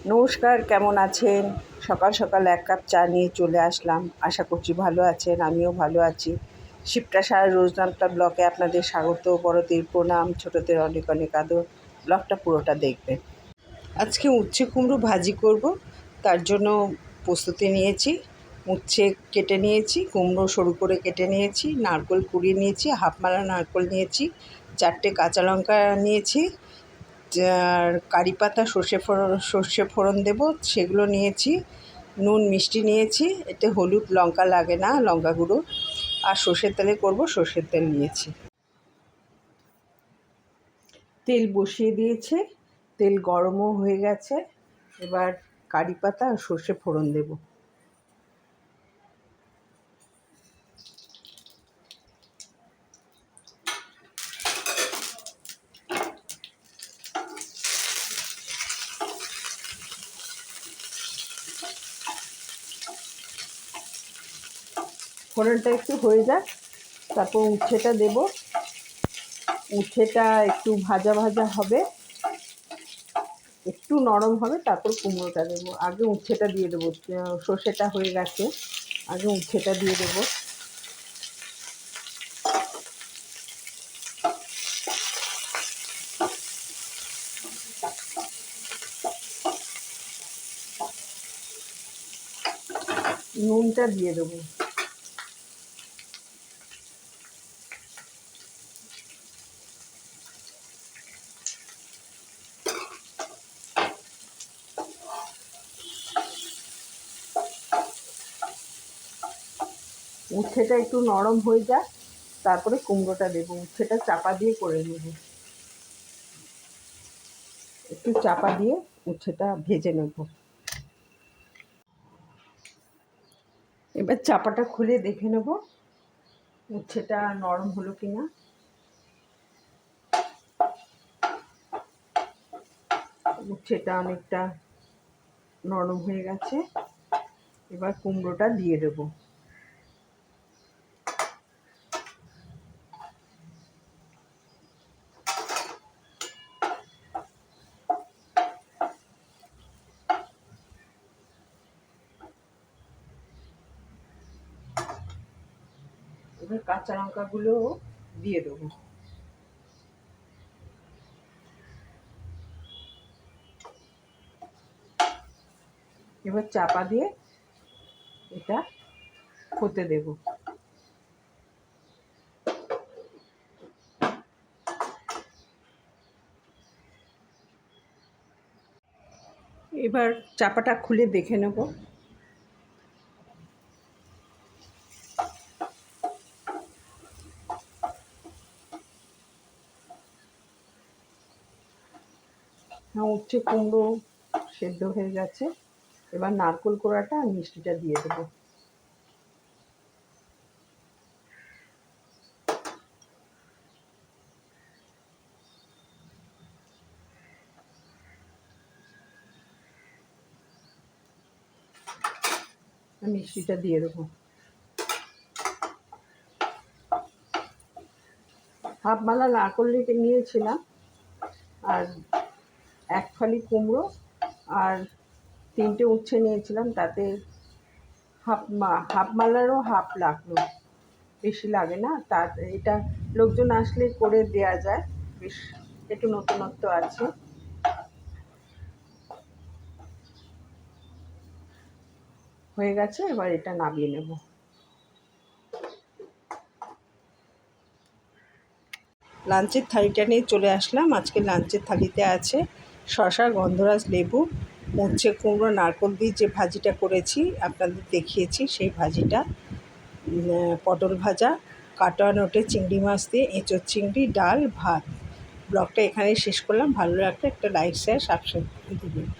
নমস্কার, কেমন আছেন? সকাল সকাল এক কাপ চা নিয়ে চলে আসলাম। আশা করছি ভালো আছেন, আমিও ভালো আছি। শিবটা সারা রোজনামটা ব্লকে আপনাদের স্বাগত। বড়দের প্রণাম, ছোটদের অনেক অনেক আদর। ব্লগটা পুরোটা দেখবেন। আজকে উচ্ছে কুমড়ো ভাজি করব, তার জন্য প্রস্তুতি নিয়েছি। উচ্ছে কেটে নিয়েছি, কুমড়ো সরু করে কেটে নিয়েছি, নারকেল কুড়িয়ে নিয়েছি, হাফ মালা নারকেল নিয়েছি, 4টে কাঁচা লঙ্কা নিয়েছি, আর কারি পাতা সর্ষে ফোড়ন দেবো সেগুলো নিয়েছি, নুন মিষ্টি নিয়েছি, এতে হলুদ লঙ্কা লাগে না, লঙ্কা গুঁড়ো, আর সর্ষের তেলে করব, সর্ষের তেল নিয়েছি। তেল বসিয়ে দিয়েছে, তেল গরমও হয়ে গেছে। এবার কারি পাতা আর সর্ষে ফোড়ন দেবো। ফোড়নটা একটু হয়ে যাক, তারপর উচ্ছেটা দেব। উচ্ছেটা একটু ভাজা ভাজা হবে, একটু নরম হবে, তারপর কুমড়োটা দেবো। আগে উচ্ছেটা দিয়ে দেবো, সর্ষেটা হয়ে গেছে, আগে উচ্ছেটা দিয়ে দেবো। নুনটা দিয়ে দেবো। উচ্ছেটা একটু নরম হয়ে যায়, তারপরে কুমড়োটা দেবো। উচ্ছেটা চাপা দিয়ে করে নেব, একটু চাপা দিয়ে উচ্ছেটা ভেজে নেব। এবার চাপাটা খুলে দেখে নেব উচ্ছেটা নরম হলো কিনা। উচ্ছেটা অনেকটা নরম হয়ে গেছে। এবার কুমড়োটা দিয়ে দেবো। এবার কাঁচা লঙ্কাগুলো দিয়ে দেবো। এবার চাপা দিয়ে এটা হতে দেব। এবার চাপাটা খুলে দেখে নেব। উচ্ছে কুমড়ো সেদ্ধ হয়ে গেছে। এবার নারকেল কোড়াটা আর মিষ্টিটা দিয়ে দেবো। মিষ্টিটা দিয়ে দেবো। হাফ মালা নারকেল নিয়েছিলাম, আর এক ফালি কুমড়ো আর 3টে উচ্ছে নিয়েছিলাম, তাতে হাফ মালারও হাফ লাগলো, বেশি লাগে না। তার এটা লোকজন আসলে করে দেয়া যায়, বেশ একটু নতুনত্ব আছে। হয়ে গেছে, এবার এটা নামিয়ে নেব। লাঞ্চের থালিটা নিয়ে চলে আসলাম। আজকে লাঞ্চের থালিতে আছে শসা, গন্ধরাজ লেবু, উচ্ছে কুমড়ো নারকেল দিয়ে যে ভাজিটা করেছি আপনাদের দেখিয়েছি, সেই ভাজিটা, পটল ভাজা, কাটা নোটে চিংড়ি মাছ দিয়ে এঁচোড় চিংড়ি, ডাল, ভাত। ব্লগটা এখানেই শেষ করলাম। ভালো লাগলে একটা লাইক শেয়ার সাবস্ক্রাইব করে দেবেন।